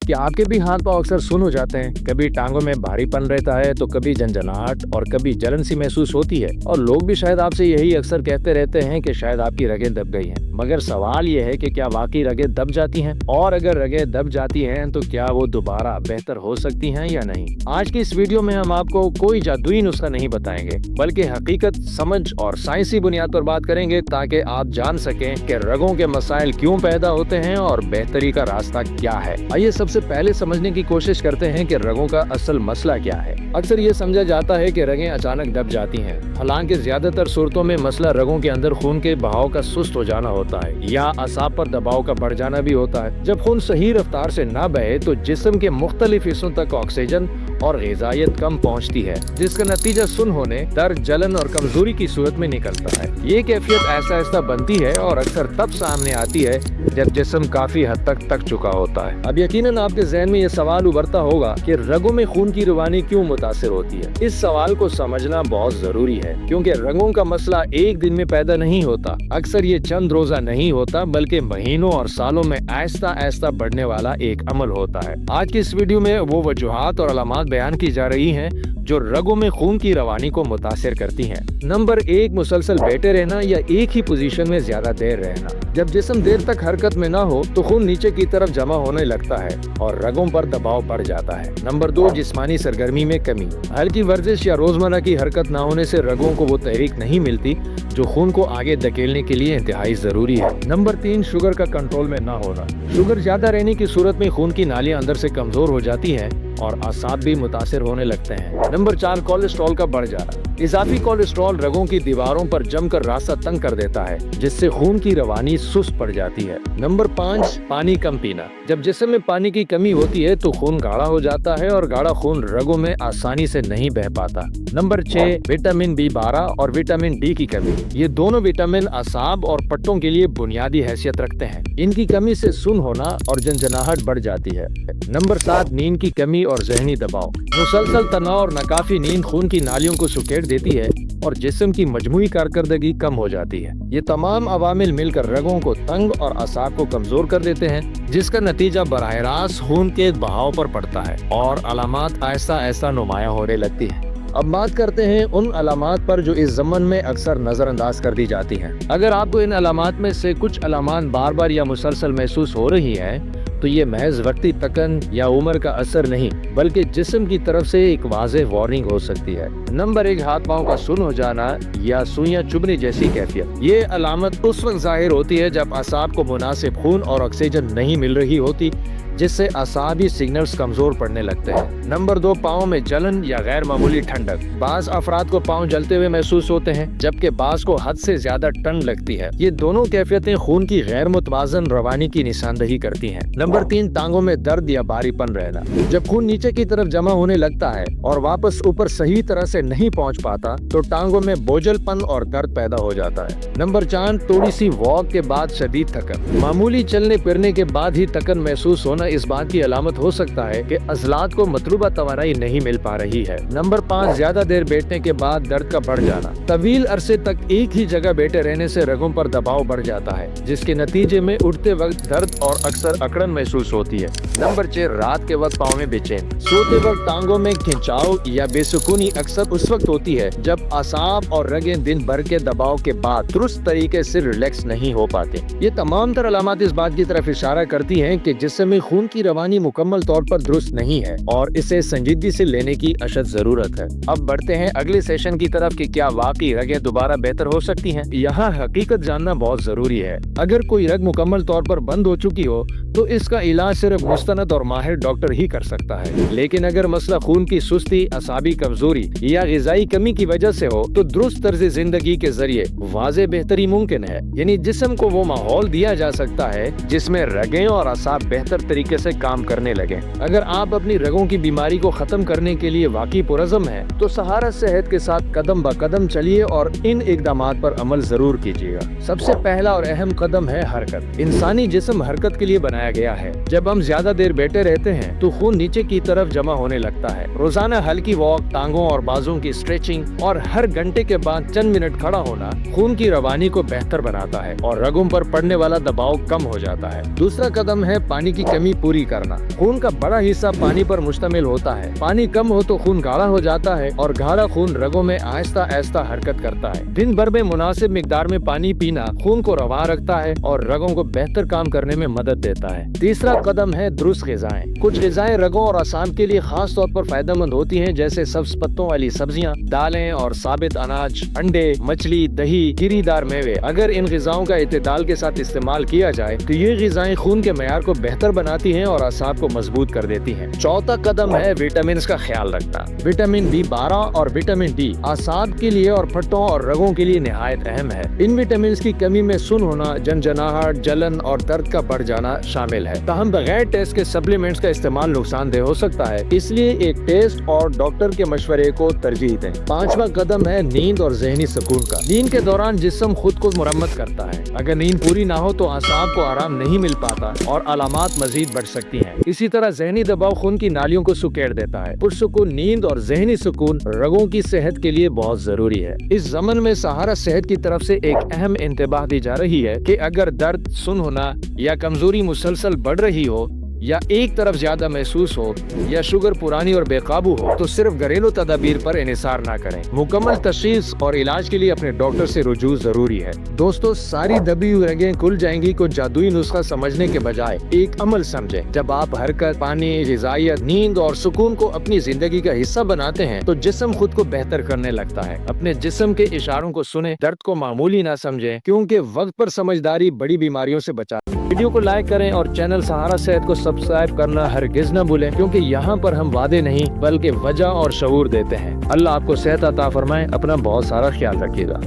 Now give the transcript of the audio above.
क्या आपके भी हाथ पांव अक्सर सुन हो जाते हैं? कभी टांगों में भारीपन रहता है तो कभी झंझनाहट और कभी जलन सी महसूस होती है। और लोग भी शायद आपसे यही अक्सर कहते रहते हैं कि शायद आपकी रगें दब गई हैं। मगर सवाल ये है कि क्या वाकई रगें दब जाती हैं? और अगर रगें दब जाती हैं तो क्या वो दोबारा बेहतर हो सकती हैं या नहीं? आज की इस वीडियो में हम आपको कोई जादुई नुस्खा नहीं बताएंगे, बल्कि हकीकत, समझ और साइंसी बुनियाद पर बात करेंगे ताकि आप जान सकें कि रगों के मसाइल क्यों पैदा होते हैं और बेहतरी का रास्ता क्या है। आइए सबसे पहले समझने की कोशिश करते हैं कि रगों का असल मसला क्या है। अक्सर ये समझा जाता है कि रगें अचानक दब जाती हैं, हालांकि ज्यादातर सूरतों में मसला रगों के अंदर खून के बहाव का सुस्त हो जाना होता है या असाब पर दबाव का बढ़ जाना भी होता है। जब खून सही रफ्तार से ना बहे तो जिस्म के मुख्तलिफ हिस्सों तक ऑक्सीजन और ग़िज़ाइयत कम पहुंचती है, जिसका नतीजा सुन होने, दर्द, जलन और कमजोरी की सूरत में निकलता है। ये कैफियत ऐसा ऐसा बनती है और अक्सर तब सामने आती है जब जिस्म काफी हद तक थक चुका होता है। अब यकीनन आपके ज़हन में ये सवाल उभरता होगा कि रगों में खून की रवानी क्यों मुतासिर होती है। इस सवाल को समझना बहुत जरूरी है, क्योंकि रगों का मसला एक दिन में पैदा नहीं होता। अक्सर ये चंद रोजा नहीं होता, बल्कि महीनों और सालों में आहिस्ता आहिस्ता बढ़ने वाला एक अमल होता है। आज की इस वीडियो में वो वजूहात और अलामात बयान की जा रही हैं जो रगों में खून की रवानी को मुतासिर करती हैं। नंबर 1, मुसलसल बैठे रहना या एक ही पोजीशन में ज्यादा देर रहना। जब जिस्म देर तक हरकत में ना हो तो खून नीचे की तरफ जमा होने लगता है और रगों पर दबाव बढ़ जाता है। नंबर 2, जिस्मानी सरगर्मी में कमी। हल्की वर्जिश या रोजमर्रा की हरकत ना होने से रगों को वो तहरीक नहीं मिलती जो खून को आगे धकेलने के लिए इंतहाई जरूरी है। नंबर 3, शुगर का कंट्रोल में ना होना। शुगर ज्यादा रहने की सूरत में खून की नालियां अंदर से कमजोर हो जाती हैं और असाब भी मुतासिर होने लगते हैं। नंबर 4, कोलेस्ट्रॉल का बढ़ जाना। इजाफी कोलेस्ट्रॉल रगों की दीवारों पर जमकर रास्ता तंग कर देता है, जिससे खून की रवानी सुस्त पड़ जाती है। नंबर 5, पानी कम पीना। जब जिस्म में पानी की कमी होती है तो खून गाढ़ा हो जाता है और गाढ़ा खून रगों में आसानी से नहीं बह पाता। नंबर 6, विटामिन B12 और विटामिन D की कमी। ये दोनों विटामिन असाब और पट्टों के लिए बुनियादी हैसियत रखते हैं। इनकी कमी से सुन होना और झंझनाहट बढ़ जाती है। नंबर 7, नींद की कमी और ज़हनी दबाव। मुसलसल तनाव और नाकाफी नींद खून की नालियों को सुकेड़ देती है और जिस्म की मजमूई कारकर्दगी कम हो जाती है। ये तमाम अवामिल मिलकर रगों को तंग और असाब को कमजोर कर देते हैं, जिसका नतीजा बराह रास्त खून के बहाव पर पड़ता है और अलामात ऐसा ऐसा नुमाया होने लगती है। अब बात करते हैं उन अलामात पर जो इस ज़मन में अक्सर नजरअंदाज कर दी जाती हैं। अगर आपको इन अलामात में से कुछ अलामात बार बार या मुसलसल महसूस हो रही है तो ये महज वक्ती थकन या उम्र का असर नहीं, बल्कि जिस्म की तरफ से एक वाज़ेह वार्निंग हो सकती है। नंबर 1, हाथ पांव का सुन हो जाना या सुइयां चुभने जैसी कैफियत। ये अलामत उस वक्त जाहिर होती है जब असाब को मुनासिब खून और ऑक्सीजन नहीं मिल रही होती, जिससे असाबी सिग्नल्स कमजोर पड़ने लगते हैं। नंबर 2, पाँव में जलन या गैर मामूली ठंडक। बाज़ अफराद को पाँव जलते हुए महसूस होते हैं, जबकि बाज़ को हद से ज्यादा ठंड लगती है। ये दोनों कैफियतें खून की गैर मुतवाज़न रवानी की निशानदही करती हैं। नंबर 3, टांगों में दर्द या भारीपन रहना। जब खून नीचे की तरफ जमा होने लगता है और वापस ऊपर सही तरह से नहीं पहुंच पाता तो टांगों में बोझलपन और दर्द पैदा हो जाता है। नंबर 4, थोड़ी सी वॉक के बाद शदीद थकन। मामूली चलने फिरने के बाद ही थकन महसूस होना इस बात की अलामत हो सकता है कि अज़लात को मतलूबा तवानाई नहीं मिल पा रही है। नंबर 5, ज्यादा देर बैठने के बाद दर्द का बढ़ जाना। तवील अरसे तक एक ही जगह बैठे रहने से रगों पर दबाव बढ़ जाता है, जिसके नतीजे में उठते वक्त दर्द और अक्सर अकड़न महसूस होती है। नंबर 6, रात के वक्त पाँव में बेचैन। सोते वक्त टांगों में खिंचाव या बेसुकूनी अक्सर उस वक्त होती है जब असाब और रगें दिन भर के दबाव के बाद दुरुस्त तरीके से रिलैक्स नहीं हो पाते। ये तमाम तर अलामत इस बात की तरफ इशारा करती हैं कि जिस्म में खून की रवानी मुकम्मल तौर पर दुरुस्त नहीं है और इसे संजीदगी से लेने की अशद जरूरत है। अब बढ़ते हैं अगले सेशन की तरफ कि क्या वाकई रगें दोबारा बेहतर हो सकती हैं। यहाँ हकीकत जानना बहुत जरूरी है। अगर कोई रग मुकम्मल तौर पर बंद हो चुकी हो तो इसका इलाज सिर्फ मुस्तनद और माहिर डॉक्टर ही कर सकता है, लेकिन अगर मसला खून की सुस्ती, असाबी कमजोरी या ग़िज़ाई कमी की वजह से हो तो दुरुस्त तर्ज जिंदगी के जरिए वाज़ेह बेहतरी मुमकिन है। यानी जिस्म को वो माहौल दिया जा सकता है जिसमें रगें और असाब बेहतर तरीके से काम करने लगे। अगर आप अपनी रगों की बीमारी को खत्म करने के लिए वाकई पुरज़म है तो सहारा सेहत के साथ कदम ब कदम चलिए और इन इक़दामात पर अमल जरूर कीजिएगा। सबसे पहला और अहम कदम है हरकत। इंसानी जिस्म हरकत के लिए बनाया गया है। जब हम ज्यादा देर बैठे रहते हैं तो खून नीचे की तरफ जमा होने लगता है। रोजाना हल्की वॉक, टांगों और बाजों की स्ट्रेचिंग और हर घंटे के बाद चंद मिनट खड़ा होना खून की रवानी को बेहतर बनाता है और रगों पर पड़ने वाला दबाव कम हो जाता है। दूसरा कदम है पानी की कमी कमी पूरी करना। खून का बड़ा हिस्सा पानी पर मुश्तमिल होता है। पानी कम हो तो खून गाढ़ा हो जाता है और गाढ़ा खून रगों में आहिस्ता आहिस्ता हरकत करता है। दिन भर में मुनासिब मिकदार में पानी पीना खून को रवा रखता है और रगों को बेहतर काम करने में मदद देता है। तीसरा कदम है दुरुस्त ग़िज़ाएं। कुछ ग़िज़ाएं रगों और असाब के लिए खास तौर पर फायदेमंद होती हैं, जैसे सब्ज पत्तों वाली सब्जियां, दालें और साबित अनाज, अंडे, मछली, दही, गिरीदार मेवे। अगर इन ग़िज़ाओं का इत्तेदाल के साथ इस्तेमाल किया जाए तो ये ग़िज़ाएं खून के मयार को बेहतर बनाती हैं और असाब को मजबूत कर देती हैं। चौथा कदम है विटामिन का ख्याल रखना। विटामिन B12 और विटामिन D असाब के लिए और फट्टों और रगों के लिए निहायत अहम है। इन विटामिन की कमी में सुन होना, झंझनाहट, जलन और दर्द का बढ़ जाना शामिल है। ताहम बगैर टेस्ट के सप्लीमेंट्स का इस्तेमाल नुकसानदेह हो सकता है, इसलिए एक टेस्ट और डॉक्टर के मशवरे को तरजीह दें। पांचवा कदम है नींद और ज़हनी सुकून का। नींद के दौरान जिस्म खुद को मुरम्मत करता है। अगर नींद पूरी ना हो तो असाब को आराम नहीं मिल पाता और अलामात मजीद बढ़ सकती हैं। इसी तरह ज़हनी दबाव खून की नालियों को सुकेड़ देता है। पुरसुकून नींद और ज़हनी सुकून रगों की सेहत के लिए बहुत जरूरी है। इस ज़मन में सहारा सेहत की तरफ से एक अहम इंतबाह दी जा रही है कि अगर दर्द, सुन होना या कमजोरी मुसलसल बढ़ रही हो या एक तरफ ज्यादा महसूस हो या शुगर पुरानी और बेकाबू हो तो सिर्फ घरेलू तदाबीर पर इन्हिसार ना करें। मुकम्मल तशखीस और इलाज के लिए अपने डॉक्टर से रुजू जरूरी है। दोस्तों, सारी दबी हुई रगें खुल जाएंगी को जादुई नुस्खा समझने के बजाय एक अमल समझें। जब आप हरकत, पानी, ग़िज़ाइयत, नींद और सुकून को अपनी जिंदगी का हिस्सा बनाते हैं तो जिस्म खुद को बेहतर करने लगता है। अपने जिस्म के इशारों को सुने, दर्द को मामूली ना समझें, क्योंकि वक्त पर समझदारी बड़ी बीमारियों से बचा। वीडियो को लाइक करें और चैनल सहारा सेहत को सब्सक्राइब करना हरगिज न भूलें, क्योंकि यहाँ पर हम वादे नहीं बल्कि वजह और शऊर देते हैं। अल्लाह आपको सेहत अता फरमाए। अपना बहुत सारा ख्याल रखिएगा।